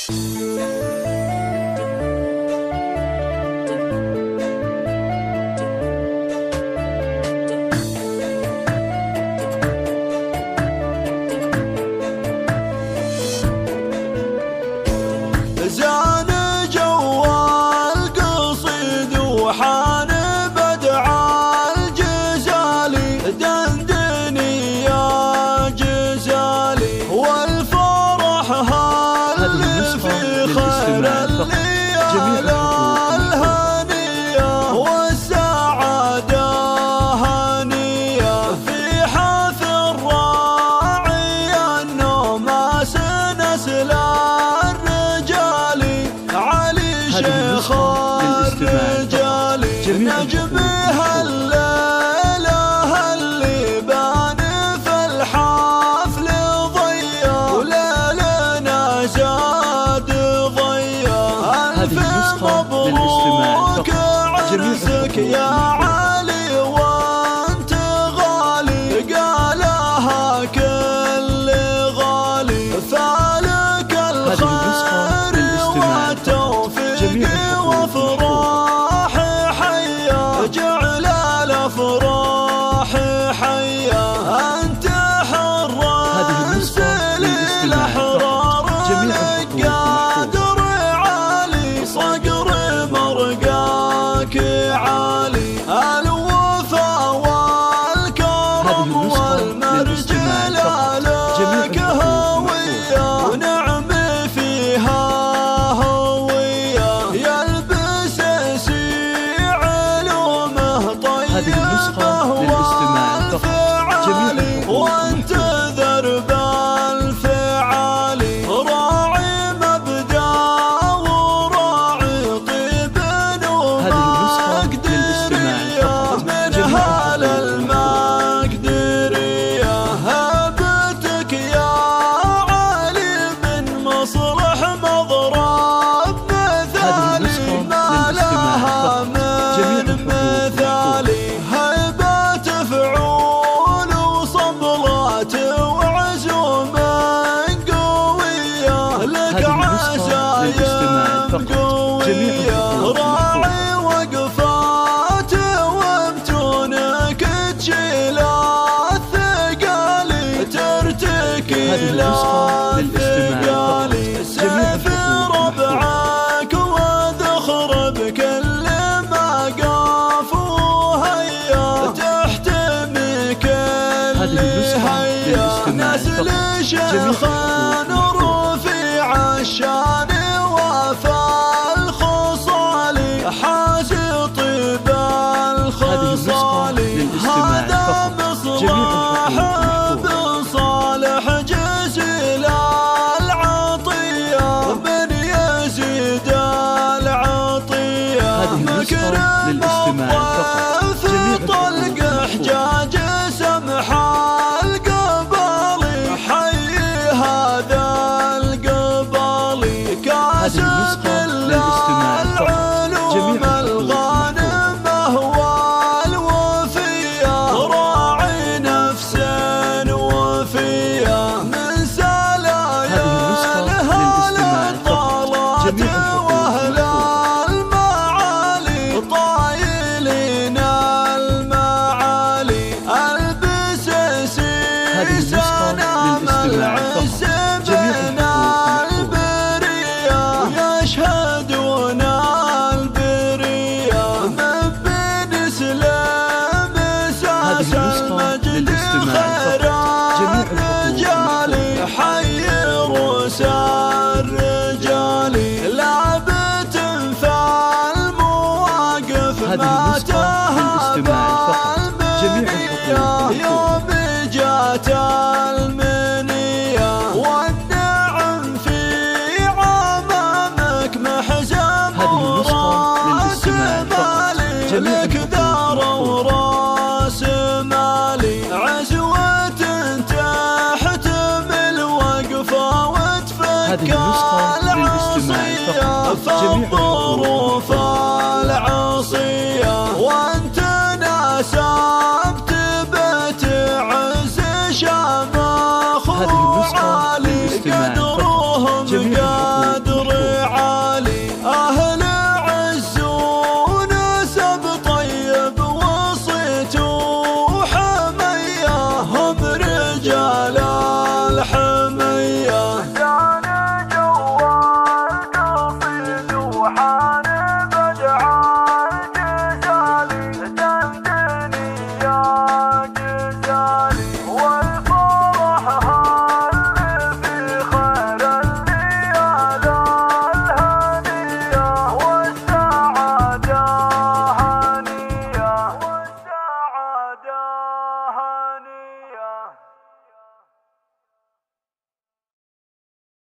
زان جوال قصيد وحان بدع الجزالي، دندني يا جزالي والفرح هل في خير الليالي الهنية والسعادة هنية في حث الراعي أنه ما سنسل شيخ الرجال نجمها الليلة اللي بان في الحفل ضيا وليلنا زاد ضيا. ألف مبروك عرسك يا علي وانت غالي، قالها كل غالي فالك الخير والتوفيق وافراح حيا، جعل الافراح حيا انت حرست للاحرار لك قادر عالي، صقر مرقاك عالي الوفا والكرم والمرجل لك هوية ونعم فيها وانت ذرب الفعال راعي مبدأ وراعي طيب ومقدرية منها للمقدرية. هبتك يا علي من مصلح مضرب مثالي ما لها من مثالي، هيبة فعول وعزوم قوية لك عزايم قوية، راعي وقفات ومتونك تشيل الثقالي ترتكي الثقالي، سيف ربعك وذخر بكل ما قاف وهيا تحتمي كل هيا نسل شيخ رفيع الشان وفى الخصال حاز طيب الخصال، هذا مصلح بن صالح جزيل العطية بن يزيد العطية، مكرم الضيف طلق حجاج سمح القبالي، حي هذا القبالي كاسب العلوم الغانمة والوفية، راعي نفس وفية من سلايا الهال الطالات واهل المعالي، طايلين المعالي البس سنام العز من البرية، يشهدون البرية من بن سلام ساس المجد خير الرجال، حي روس الرجال لعبة في المواقف ما تهاب المنية، يوم جات المنية والنعم في عمامك محزم وراس مالي لك دار وراس مالي، عزوة تحتمل وقفة وتفك العصية فالظروف العصية، وانت ناسبت بتعز شامخ وعالي قدرهم